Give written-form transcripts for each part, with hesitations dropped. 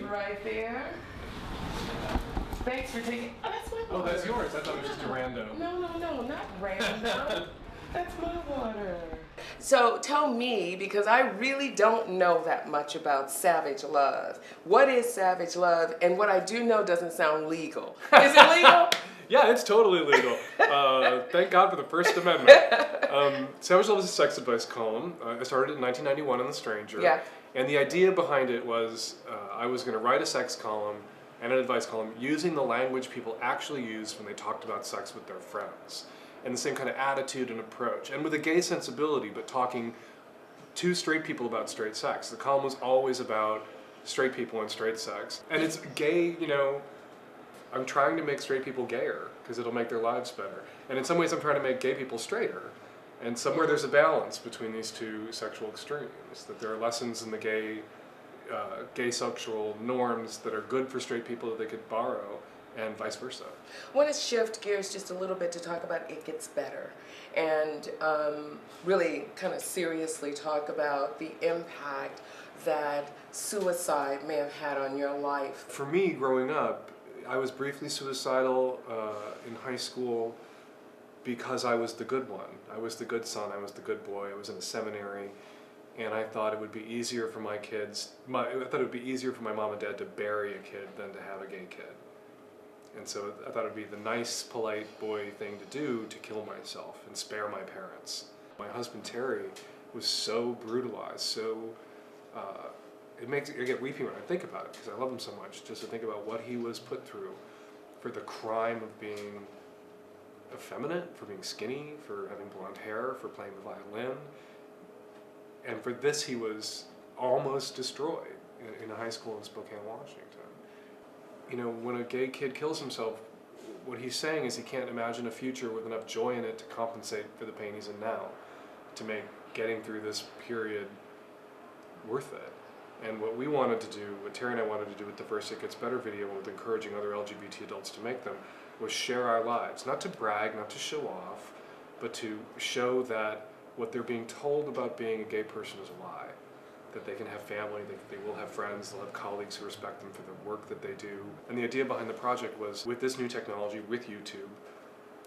Right there. Thanks for taking. Oh, that's my water. Oh, that's yours. I thought it was just a rando. No, not random. That's my water. So tell me, because I really don't know that much about Savage Love. What is Savage Love? And what I do know doesn't sound legal. Is it legal? Yeah, it's totally legal. Thank God for the First Amendment. Savage Love is a sex advice column. I started in 1991 in The Stranger. Yeah. And the idea behind it was I was going to write a sex column and an advice column using the language people actually used when they talked about sex with their friends. And the same kind of attitude and approach. And with a gay sensibility, but talking to straight people about straight sex. The column was always about straight people and straight sex. And it's gay, you know, I'm trying to make straight people gayer because it'll make their lives better. And in some ways I'm trying to make gay people straighter. And somewhere there's a balance between these two sexual extremes, that there are lessons in the gay sexual norms that are good for straight people that they could borrow, and vice versa. I want to shift gears just a little bit to talk about It Gets Better, and really kind of seriously talk about the impact that suicide may have had on your life. For me, growing up, I was briefly suicidal in high school because I was the good one. I was the good son, I was the good boy, I was in a seminary, and I thought it would be easier for my kids, I thought it would be easier for my mom and dad to bury a kid than to have a gay kid. And so I thought it would be the nice, polite boy thing to do to kill myself and spare my parents. My husband Terry was so brutalized, so I get weepy when I think about it because I love him so much, just to think about what he was put through for the crime of being effeminate, for being skinny, for having blonde hair, for playing the violin. And for this he was almost destroyed in a high school in Spokane, Washington. You know, when a gay kid kills himself, what he's saying is he can't imagine a future with enough joy in it to compensate for the pain he's in now, to make getting through this period worth it. And what we wanted to do, what Terry and I wanted to do with the first It Gets Better video, and with encouraging other LGBT adults to make them, was share our lives. Not to brag, not to show off, but to show that what they're being told about being a gay person is a lie. That they can have family, they will have friends, they'll have colleagues who respect them for the work that they do. And the idea behind the project was, with this new technology, with YouTube,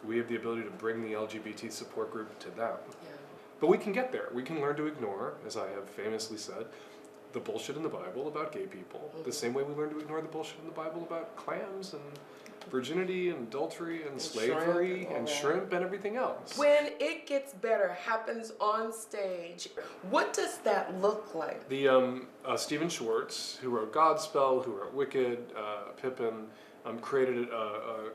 we have the ability to bring the LGBT support group to them. Yeah. But we can get there. We can learn to ignore, as I have famously said, the bullshit in the Bible about gay people. The same way we learn to ignore the bullshit in the Bible about clams and virginity and adultery and slavery and shrimp and everything else. When It Gets Better happens on stage, what does that look like? The Stephen Schwartz, who wrote Godspell, who wrote Wicked, Pippin, created a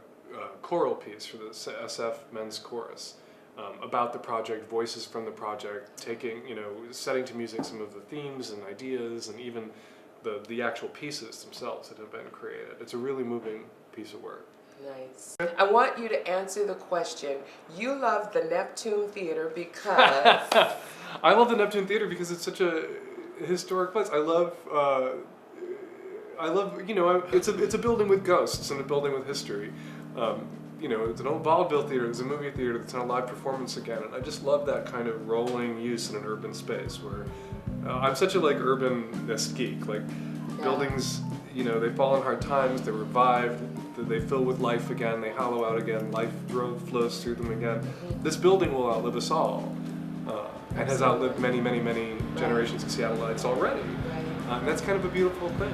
choral piece for the SF Men's Chorus about the project, voices from the project, taking, you know, setting to music some of the themes and ideas and even the actual pieces themselves that have been created. It's a really moving piece of work. Nice. I want you to answer the question. You love the Neptune Theater because... I love the Neptune Theater because it's such a historic place. I love, you know, it's a building with ghosts and a building with history. You know, it's an old vaudeville theater, it's a movie theater that's in a live performance again, and I just love that kind of rolling use in an urban space where I'm such a urbanist geek. Like, buildings, you know, they fall in hard times, they're revived, they fill with life again, they hollow out again, life flows through them again. This building will outlive us all, and has outlived many, many, many generations of Seattleites already. And that's kind of a beautiful thing.